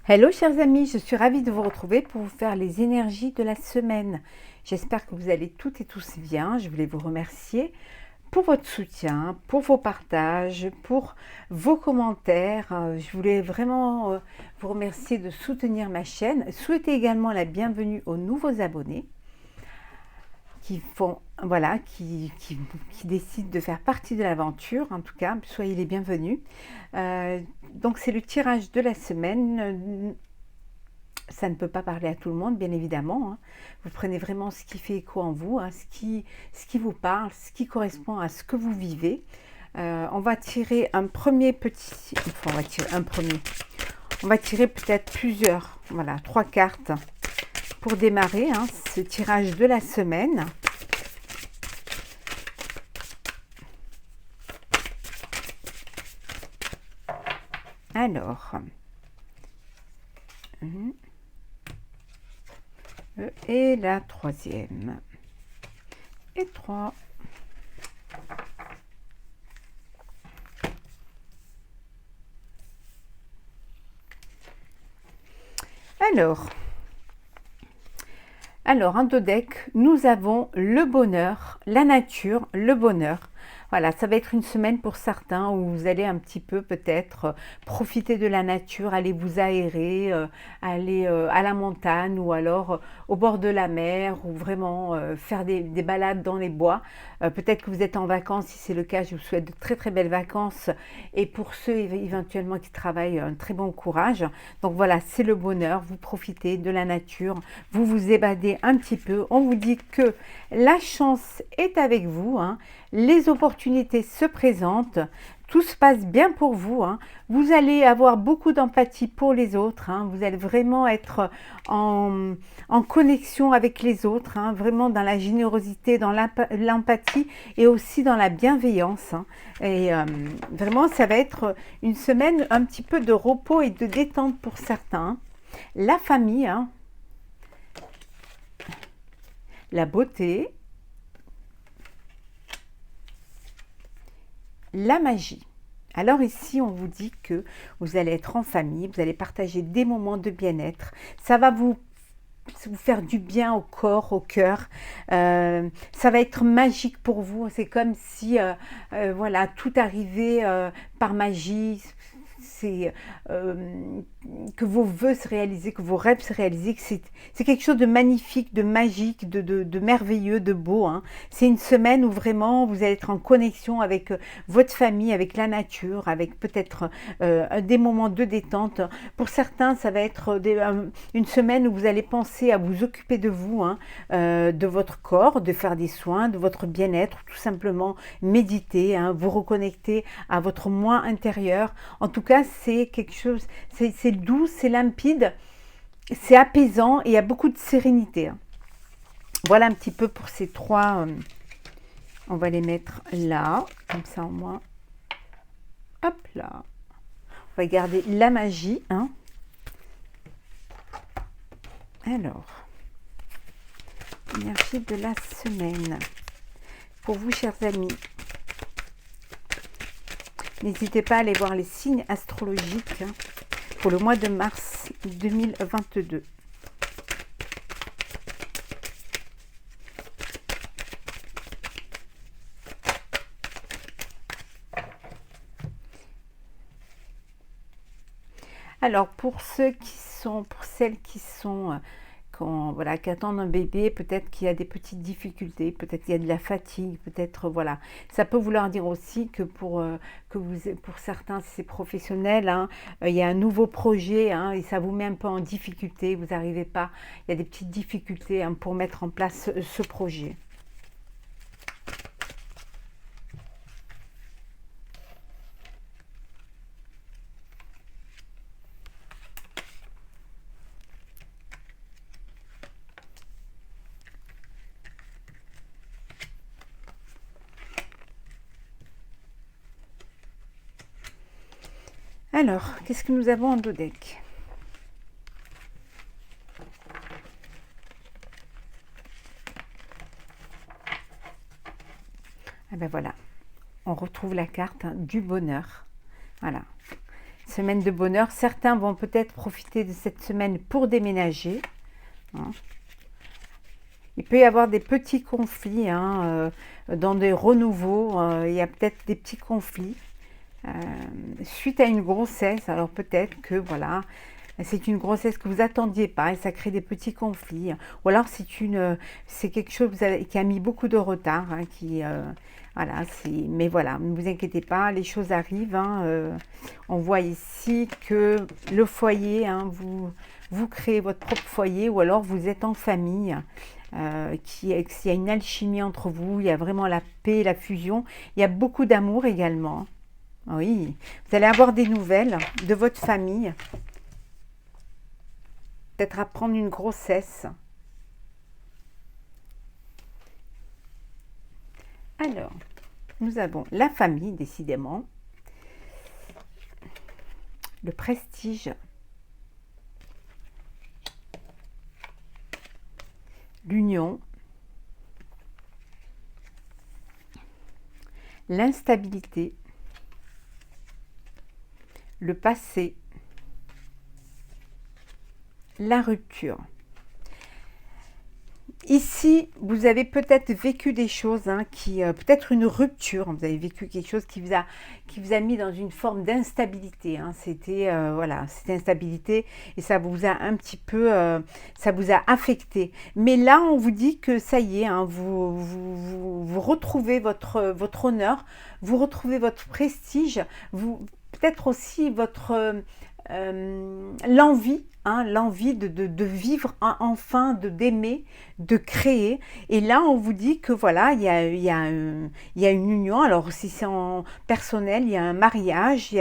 Hello chers amis, je suis ravie de vous retrouver pour vous faire les énergies de la semaine. J'espère que vous allez toutes et tous bien. Je voulais vous remercier pour votre soutien, pour vos partages, pour vos commentaires. Je voulais vraiment vous remercier de soutenir ma chaîne. Souhaiter également la bienvenue aux nouveaux abonnés qui font, voilà, qui décident de faire partie de l'aventure. En tout cas, soyez les bienvenus. Donc c'est le tirage de la semaine. Ça ne peut pas parler à tout le monde, bien évidemment. Hein. Vous prenez vraiment ce qui fait écho en vous, hein, ce qui vous parle, ce qui correspond à ce que vous vivez. On va tirer un premier petit... Enfin, on va tirer un premier. On va tirer peut-être plusieurs. Voilà, 3 cartes pour démarrer hein, ce tirage de la semaine. Alors... Et la troisième. Et 3. Alors, en 2 decks, nous avons le bonheur, la nature, le bonheur. Voilà, ça va être une semaine pour certains où vous allez un petit peu peut-être profiter de la nature, aller vous aérer, aller à la montagne ou alors au bord de la mer ou vraiment faire des balades dans les bois. Peut-être que vous êtes en vacances, si c'est le cas, je vous souhaite de très très belles vacances et pour ceux éventuellement qui travaillent, un très bon courage. Donc voilà, c'est le bonheur, vous profitez de la nature, vous vous évadez un petit peu. On vous dit que la chance est avec vous, hein. Les opportunités se présentent, tout se passe bien pour vous, hein. Vous allez avoir beaucoup d'empathie pour les autres, hein. Vous allez vraiment être en connexion avec les autres, hein. Vraiment dans la générosité, dans l'empathie et aussi dans la bienveillance, hein. Et vraiment, ça va être une semaine un petit peu de repos et de détente pour certains. La famille, hein. La beauté, la magie. Alors ici, on vous dit que vous allez être en famille, vous allez partager des moments de bien-être. Ça va vous faire du bien au corps, au cœur. Ça va être magique pour vous. C'est comme si voilà, tout arrivait par magie. C'est que vos vœux se réalisaient, que vos rêves se réalisaient, que c'est quelque chose de magnifique, de magique, de merveilleux, de beau. Hein. C'est une semaine où vraiment vous allez être en connexion avec votre famille, avec la nature, avec peut-être des moments de détente. Pour certains, ça va être une semaine où vous allez penser à vous occuper de vous, hein, de votre corps, de faire des soins, de votre bien-être, tout simplement méditer, hein, vous reconnecter à votre moi intérieur. En tout cas, c'est quelque chose, c'est doux, c'est limpide, c'est apaisant et il y a beaucoup de sérénité. Hein. Voilà un petit peu pour ces 3. On va les mettre là, comme ça au moins. Hop là. On va garder la magie. Hein. Alors, énergie de la semaine. Pour vous, chers amis, n'hésitez pas à aller voir les signes astrologiques hein, pour le mois de mars 2022. Alors, pour celles qui sont voilà, qui attendent un bébé, peut-être qu'il y a des petites difficultés, peut-être qu'il y a de la fatigue, peut-être voilà. Ça peut vouloir dire aussi que pour certains, si c'est professionnel, hein, il y a un nouveau projet hein, et ça vous met un peu en difficulté, vous n'arrivez pas, il y a des petites difficultés hein, pour mettre en place ce projet. Alors, qu'est-ce que nous avons en 2 decks? Ah ben voilà, on retrouve la carte hein, du bonheur. Voilà. Semaine de bonheur. Certains vont peut-être profiter de cette semaine pour déménager. Hein. Il peut y avoir des petits conflits, hein, dans des renouveaux. Il y a peut-être des petits conflits suite à une grossesse. Alors peut-être que voilà, c'est une grossesse que vous attendiez pas et ça crée des petits conflits. Ou alors c'est quelque chose qui a mis beaucoup de retard, hein, voilà, mais voilà, ne vous inquiétez pas, les choses arrivent. Hein, on voit ici que le foyer, hein, vous créez votre propre foyer ou alors vous êtes en famille. Qu'il y a une alchimie entre vous, il y a vraiment la paix, la fusion, il y a beaucoup d'amour également. Oui, vous allez avoir des nouvelles de votre famille, peut-être apprendre une grossesse. Alors, nous avons la famille, décidément, le prestige, l'union, l'instabilité, le passé, la rupture. Ici, vous avez peut-être vécu des choses, hein, peut-être une rupture, vous avez vécu quelque chose qui vous a mis dans une forme d'instabilité. Hein. C'était voilà, cette instabilité et ça vous a un petit peu, ça vous a affecté. Mais là, on vous dit que ça y est, hein, vous retrouvez votre honneur, vous retrouvez votre prestige, peut-être aussi votre l'envie, hein, l'envie de vivre enfin, d'aimer, de créer. Et là, on vous dit que voilà, il y a une union. Alors, si c'est en personnel, il y a un mariage,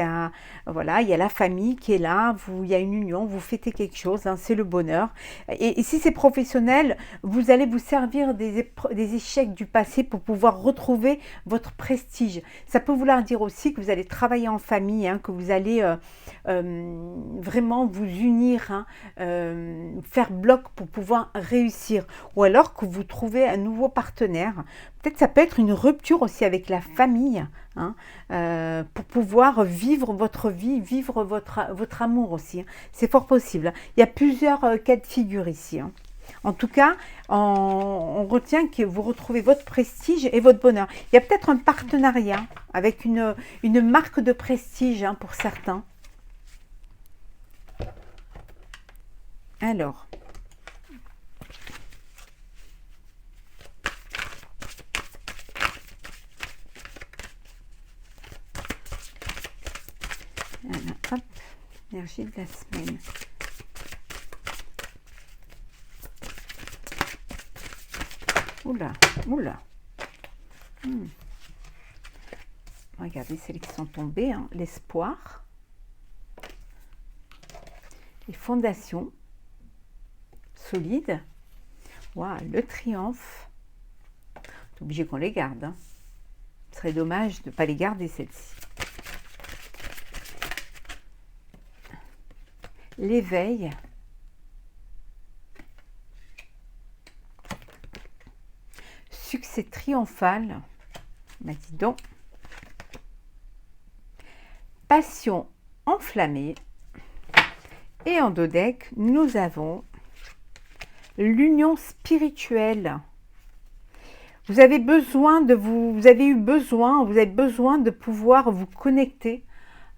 voilà, il y a la famille qui est là, il y a une union, vous fêtez quelque chose, hein, c'est le bonheur. Et si c'est professionnel, vous allez vous servir des échecs du passé pour pouvoir retrouver votre prestige. Ça peut vouloir dire aussi que vous allez travailler en famille, hein, que vous allez vraiment vous unir, hein, faire bloc pour pouvoir réussir, ou alors que vous trouvez un nouveau partenaire. Peut-être ça peut être une rupture aussi avec la famille, hein, pour pouvoir vivre votre vie, vivre votre amour aussi. Hein. C'est fort possible. Il y a plusieurs cas de figure ici. Hein. En tout cas, on retient que vous retrouvez votre prestige et votre bonheur. Il y a peut-être un partenariat avec une marque de prestige, hein, pour certains. Alors, voilà, hop, énergie de la semaine. Oula, oula. Regardez celles qui sont tombées, hein. L'espoir, les fondations solides, wow, le triomphe. C'est obligé qu'on les garde. Hein. Ce serait dommage de ne pas les garder, celles-ci. L'éveil. Succès triomphal. Bah, dis donc. Passion enflammée. Et en dos deck, nous avons l'union spirituelle. Vous avez besoin vous avez besoin de pouvoir vous connecter,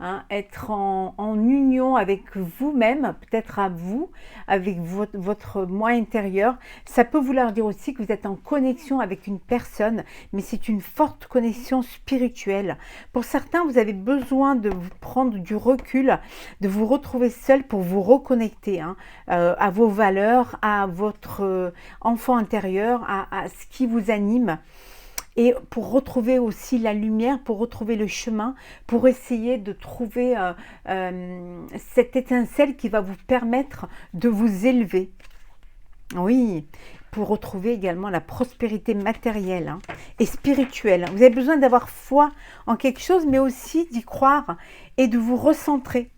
hein, être en union avec vous-même, peut-être à vous, avec votre moi intérieur. Ça peut vouloir dire aussi que vous êtes en connexion avec une personne, mais c'est une forte connexion spirituelle. Pour certains, vous avez besoin de vous prendre du recul, de vous retrouver seul pour vous reconnecter, hein, à vos valeurs, à votre enfant intérieur, à ce qui vous anime. Et pour retrouver aussi la lumière, pour retrouver le chemin, pour essayer de trouver cette étincelle qui va vous permettre de vous élever. Oui, pour retrouver également la prospérité matérielle, hein, et spirituelle. Vous avez besoin d'avoir foi en quelque chose, mais aussi d'y croire et de vous recentrer.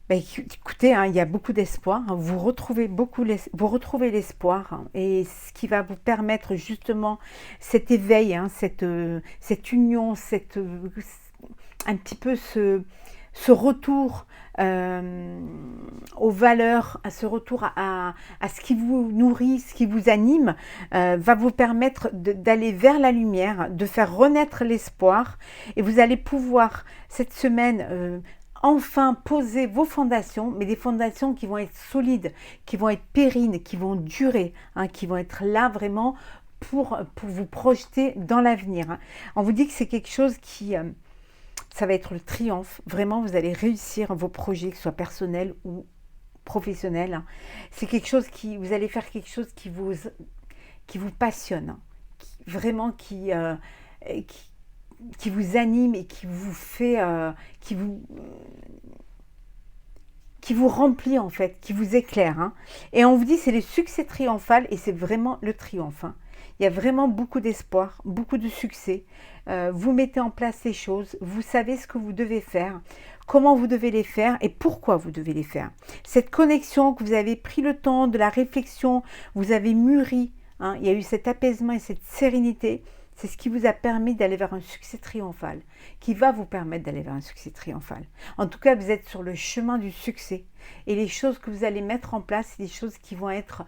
Ben, écoutez, hein, il y a beaucoup d'espoir, hein, vous retrouvez l'espoir, hein, et ce qui va vous permettre justement cet éveil, hein, cette union, un petit peu ce retour aux valeurs, à ce retour à ce qui vous nourrit, ce qui vous anime, va vous permettre d'aller vers la lumière, de faire renaître l'espoir. Et vous allez pouvoir, cette semaine, enfin poser vos fondations, mais des fondations qui vont être solides, qui vont être pérines, qui vont durer, hein, qui vont être là vraiment pour vous projeter dans l'avenir. Hein. On vous dit que c'est quelque chose qui... ça va être le triomphe. Vraiment, vous allez réussir vos projets, que ce soit personnels ou professionnels. Hein. C'est quelque chose qui... Vous allez faire quelque chose qui vous passionne. Hein. Vraiment qui vous anime et qui vous fait... qui vous remplit en fait, qui vous éclaire. Hein. Et on vous dit c'est le succès triomphal et c'est vraiment le triomphe. Hein. Il y a vraiment beaucoup d'espoir, beaucoup de succès. Vous mettez en place ces choses, vous savez ce que vous devez faire, comment vous devez les faire et pourquoi vous devez les faire. Cette connexion que vous avez pris le temps de la réflexion, vous avez mûri, hein, il y a eu cet apaisement et cette sérénité. C'est ce qui vous a permis d'aller vers un succès triomphal, qui va vous permettre d'aller vers un succès triomphal. En tout cas, vous êtes sur le chemin du succès. Et les choses que vous allez mettre en place, c'est des choses qui vont être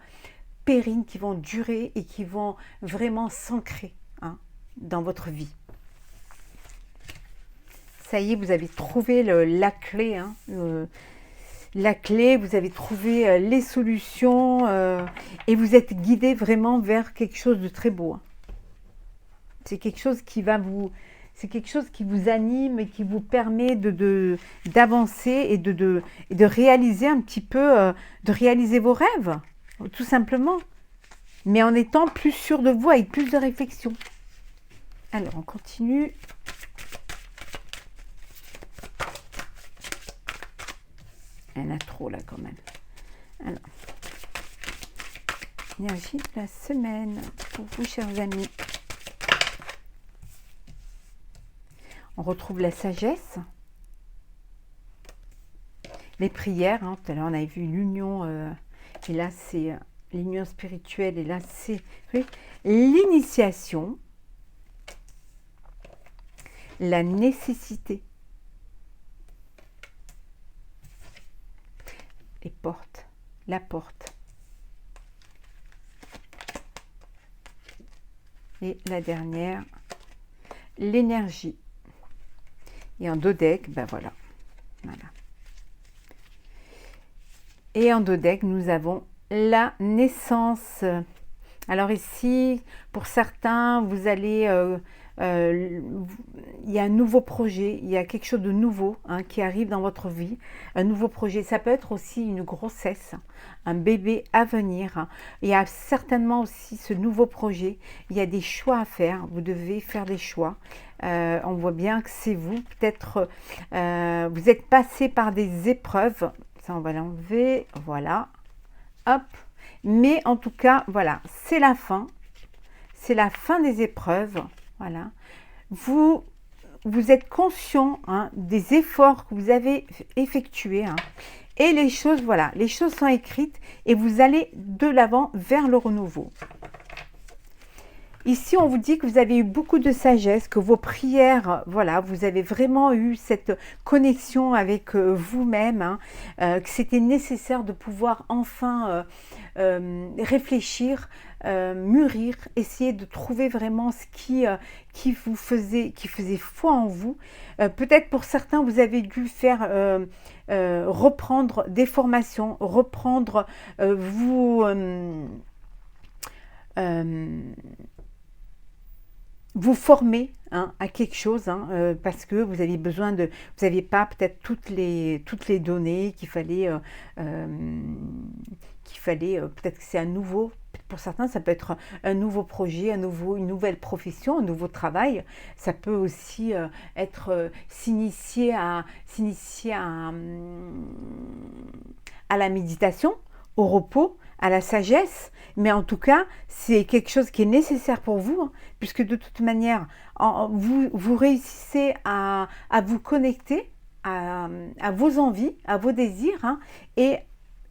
pérines, qui vont durer et qui vont vraiment s'ancrer, hein, dans votre vie. Ça y est, vous avez trouvé la clé, hein, la clé, vous avez trouvé les solutions et vous êtes guidé vraiment vers quelque chose de très beau. Hein. C'est quelque chose qui va c'est quelque chose qui vous anime et qui vous permet d'avancer et de réaliser un petit peu, de réaliser vos rêves, tout simplement. Mais en étant plus sûr de vous, avec plus de réflexion. Alors, on continue. Il y en a trop là quand même. Alors, énergie de la semaine pour vous, chers amis. On retrouve la sagesse, les prières. Hein, tout à l'heure, on avait vu l'union, et là, c'est l'union spirituelle, et là, c'est l'initiation, la nécessité, les portes, la porte, et la dernière, l'énergie. Et en dodec, ben voilà. Et en dodec, nous avons la naissance. Alors ici, pour certains, vous allez... il y a un nouveau projet, il y a quelque chose de nouveau, hein, qui arrive dans votre vie. Un nouveau projet, ça peut être aussi une grossesse, un bébé à venir. Hein. Il y a certainement aussi ce nouveau projet. Il y a des choix à faire, vous devez faire des choix. On voit bien que c'est vous, peut-être vous êtes passé par des épreuves, ça on va l'enlever, voilà, hop, mais en tout cas, voilà, c'est la fin des épreuves, voilà, vous êtes conscient, hein, des efforts que vous avez effectués, hein, et les choses, voilà, les choses sont écrites et vous allez de l'avant vers le renouveau. Ici, on vous dit que vous avez eu beaucoup de sagesse, que vos prières, voilà, vous avez vraiment eu cette connexion avec vous-même, hein, que c'était nécessaire de pouvoir enfin réfléchir, mûrir, essayer de trouver vraiment ce qui faisait foi en vous. Peut-être pour certains, vous avez dû faire reprendre des formations, reprendre vous former, hein, à quelque chose, hein, parce que vous aviez besoin de, vous n'aviez pas peut-être toutes les données qu'il fallait, peut-être que c'est un nouveau, pour certains ça peut être un nouveau projet, une nouvelle profession, un nouveau travail. Ça peut aussi être s'initier à la méditation, au repos, à la sagesse, mais en tout cas, c'est quelque chose qui est nécessaire pour vous, hein, puisque de toute manière, vous réussissez à vous connecter à vos envies, à vos désirs, hein, et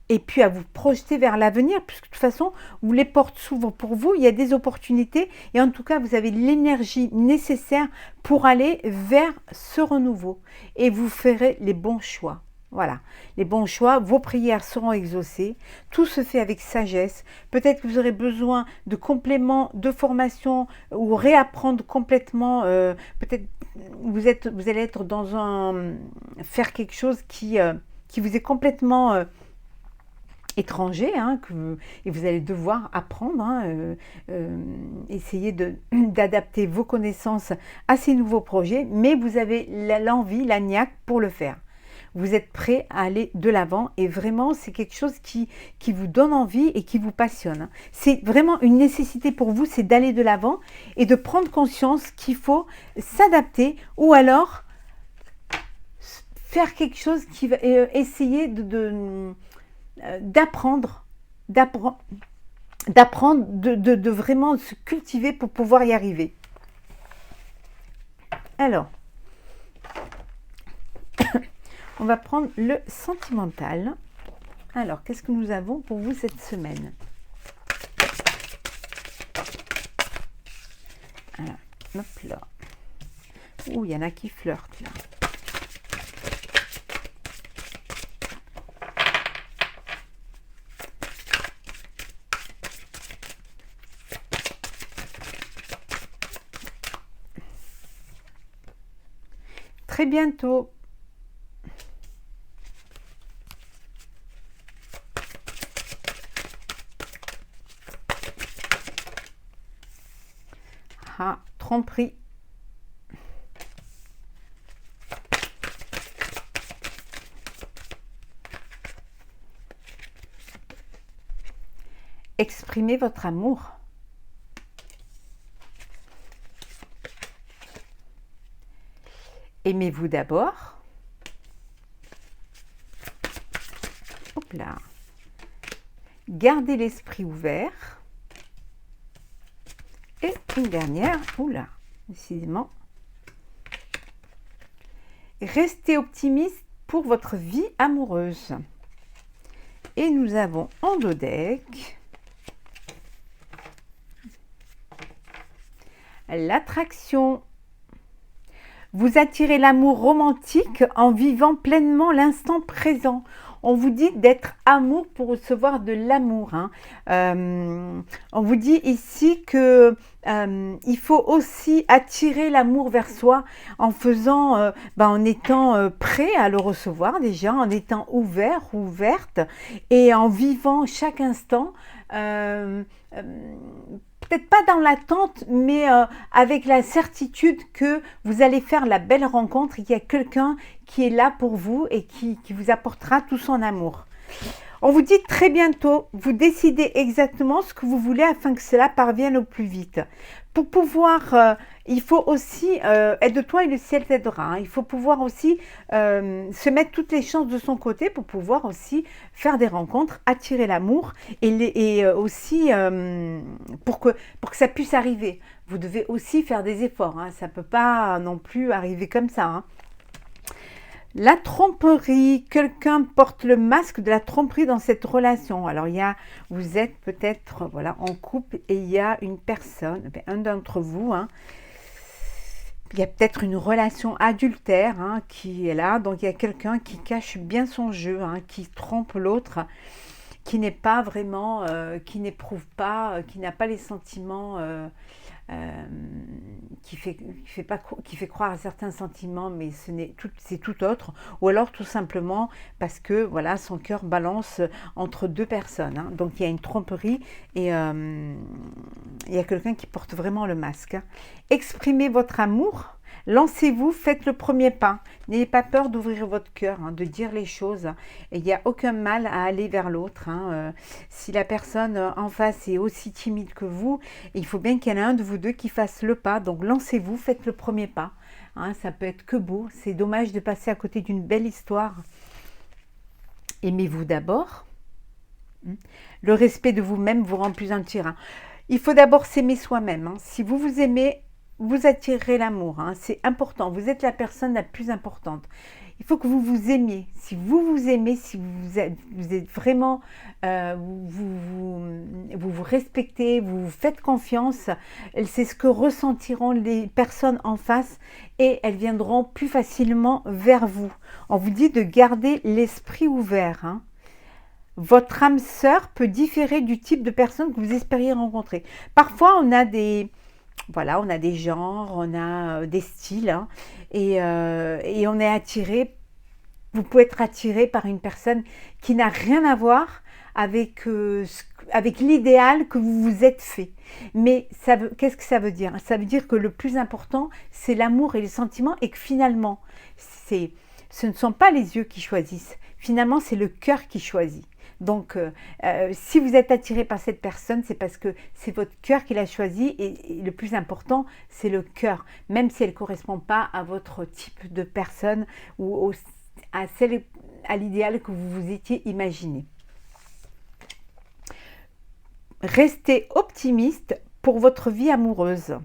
et puis à vous projeter vers l'avenir, puisque de toute façon, les portes s'ouvrent pour vous, il y a des opportunités, et en tout cas, vous avez l'énergie nécessaire pour aller vers ce renouveau, et vous ferez les bons choix. Voilà, les bons choix, vos prières seront exaucées, tout se fait avec sagesse. Peut-être que vous aurez besoin de compléments de formation ou réapprendre complètement, peut-être vous allez être dans faire quelque chose qui vous est complètement étranger, hein, et vous allez devoir apprendre, hein, essayer d'adapter vos connaissances à ces nouveaux projets, mais vous avez l'envie, la niaque pour le faire. Vous êtes prêt à aller de l'avant et vraiment c'est quelque chose qui vous donne envie et qui vous passionne. C'est vraiment une nécessité pour vous, c'est d'aller de l'avant et de prendre conscience qu'il faut s'adapter ou alors faire quelque chose qui va essayer d'apprendre, de vraiment se cultiver pour pouvoir y arriver. Alors, on va prendre le sentimental. Alors, qu'est-ce que nous avons pour vous cette semaine? Alors, hop là. Ouh, il y en a qui flirtent là. Très bientôt. Ah, tromperie. Exprimez votre amour. Aimez-vous d'abord. Hop là. Gardez l'esprit ouvert. Et une dernière, oula, décidément. Restez optimiste pour votre vie amoureuse. Et nous avons en dos deck l'attraction. Vous attirez l'amour romantique en vivant pleinement l'instant présent. On vous dit d'être amour pour recevoir de l'amour. Hein. On vous dit ici que il faut aussi attirer l'amour vers soi en faisant, en étant prêt à le recevoir déjà, en étant ouvert, ouverte et en vivant chaque instant. Peut-être pas dans l'attente, mais avec la certitude que vous allez faire la belle rencontre et qu'il y a quelqu'un qui est là pour vous et qui vous apportera tout son amour. On vous dit très bientôt, vous décidez exactement ce que vous voulez afin que cela parvienne au plus vite. Pour pouvoir, il faut aussi, aide-toi et le ciel t'aidera. Hein. Il faut pouvoir aussi se mettre toutes les chances de son côté pour pouvoir aussi faire des rencontres, attirer l'amour et aussi pour que ça puisse arriver. Vous devez aussi faire des efforts. Hein. Ça ne peut pas non plus arriver comme ça. Hein. La tromperie, quelqu'un porte le masque de la tromperie dans cette relation. Alors, vous êtes peut-être en couple et il y a une personne, un d'entre vous, hein, il y a peut-être une relation adultère hein, qui est là. Donc, il y a quelqu'un qui cache bien son jeu, hein, qui trompe l'autre, qui n'est pas vraiment, qui n'éprouve pas, qui n'a pas les sentiments... qui fait croire à certains sentiments, mais c'est tout autre, ou alors tout simplement parce que voilà, son cœur balance entre deux personnes. Hein. Donc il y a une tromperie et il y a quelqu'un qui porte vraiment le masque. Hein. Exprimez votre amour. Lancez-vous, faites le premier pas. N'ayez pas peur d'ouvrir votre cœur, hein, de dire les choses. Et il n'y a aucun mal à aller vers l'autre. Hein. Si la personne en face est aussi timide que vous, il faut bien qu'il y en ait un de vous deux qui fasse le pas. Donc lancez-vous, faites le premier pas. Hein, ça peut être que beau. C'est dommage de passer à côté d'une belle histoire. Aimez-vous d'abord. Le respect de vous-même vous rend plus entier. Hein. Il faut d'abord s'aimer soi-même. Hein. Si vous vous aimez, vous attirerez l'amour, hein. C'est important, vous êtes la personne la plus importante. Il faut que vous vous aimiez. Si vous vous aimez, si vous êtes vraiment, vous respectez, vous vous faites confiance, c'est ce que ressentiront les personnes en face et elles viendront plus facilement vers vous. On vous dit de garder l'esprit ouvert, hein. Votre âme sœur peut différer du type de personne que vous espériez rencontrer. Parfois, on a des genres, on a des styles, hein, et on est attiré. Vous pouvez être attiré par une personne qui n'a rien à voir avec, avec l'idéal que vous vous êtes fait. Mais qu'est-ce que ça veut dire? Ça veut dire que le plus important, c'est l'amour et les sentiments et que finalement, ce ne sont pas les yeux qui choisissent. Finalement, c'est le cœur qui choisit. Donc, si vous êtes attiré par cette personne, c'est parce que c'est votre cœur qui l'a choisi et le plus important, c'est le cœur. Même si elle ne correspond pas à votre type de personne ou à l'idéal que vous vous étiez imaginé. Restez optimiste pour votre vie amoureuse.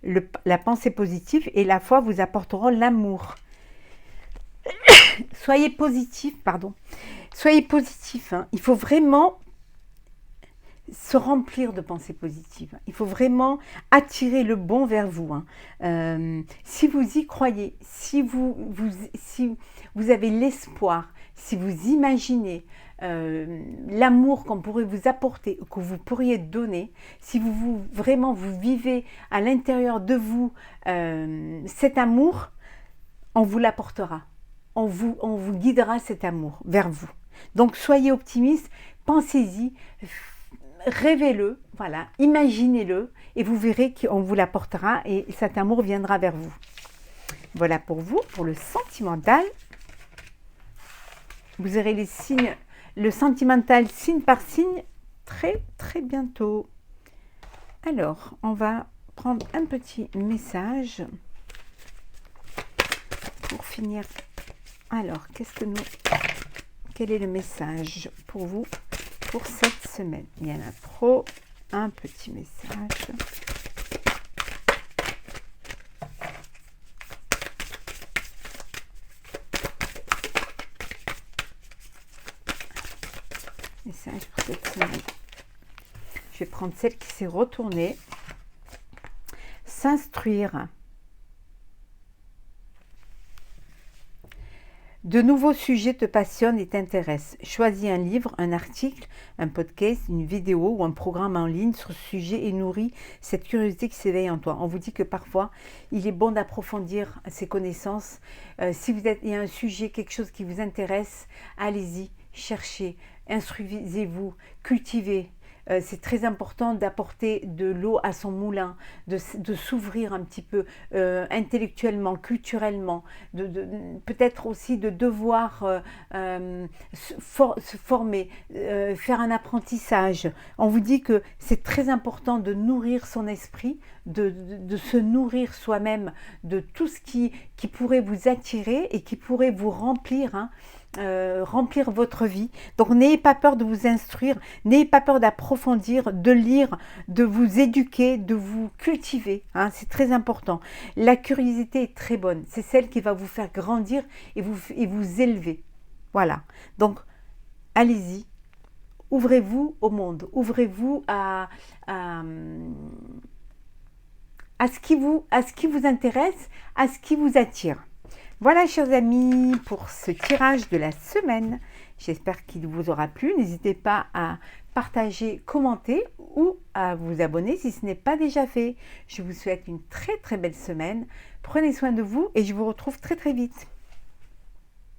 La pensée positive et la foi vous apporteront l'amour. Soyez positif, pardon. Soyez positif, hein. Il faut vraiment se remplir de pensées positives. Il faut vraiment attirer le bon vers vous, hein. Si vous y croyez, si vous avez l'espoir, si vous imaginez l'amour qu'on pourrait vous apporter, que vous pourriez donner, si vraiment vous vivez à l'intérieur de vous cet amour, on vous l'apportera. On vous guidera cet amour vers vous. Donc soyez optimiste, pensez-y, rêvez-le, voilà, imaginez-le et vous verrez qu'on vous l'apportera et cet amour viendra vers vous. Voilà pour vous, pour le sentimental. Vous aurez les signes, le sentimental signe par signe très très bientôt. Alors, on va prendre un petit message pour finir. Alors, quel est le message pour vous pour cette semaine? Il y en a trop. Un petit message. Message pour cette semaine. Je vais prendre celle qui s'est retournée. S'instruire. De nouveaux sujets te passionnent et t'intéressent. Choisis un livre, un article, un podcast, une vidéo ou un programme en ligne sur ce sujet et nourris cette curiosité qui s'éveille en toi. On vous dit que parfois, il est bon d'approfondir ses connaissances. Il y a un sujet, quelque chose qui vous intéresse, allez-y, cherchez, instruisez-vous, cultivez. C'est très important d'apporter de l'eau à son moulin, de s'ouvrir un petit peu intellectuellement, culturellement, peut-être aussi de devoir se former, faire un apprentissage. On vous dit que c'est très important de nourrir son esprit, de se nourrir soi-même de tout ce qui pourrait vous attirer et qui pourrait vous remplir, hein, remplir votre vie. Donc n'ayez pas peur de vous instruire, n'ayez pas peur d'approfondir, de lire, de vous éduquer, de vous cultiver, hein, c'est très important. La curiosité est très bonne, c'est celle qui va vous faire grandir et vous élever. Voilà, donc allez-y, ouvrez-vous au monde, ouvrez-vous à ce qui vous intéresse, à ce qui vous attire. Voilà, chers amis, pour ce tirage de la semaine. J'espère qu'il vous aura plu. N'hésitez pas à partager, commenter ou à vous abonner si ce n'est pas déjà fait. Je vous souhaite une très très belle semaine. Prenez soin de vous et je vous retrouve très très vite.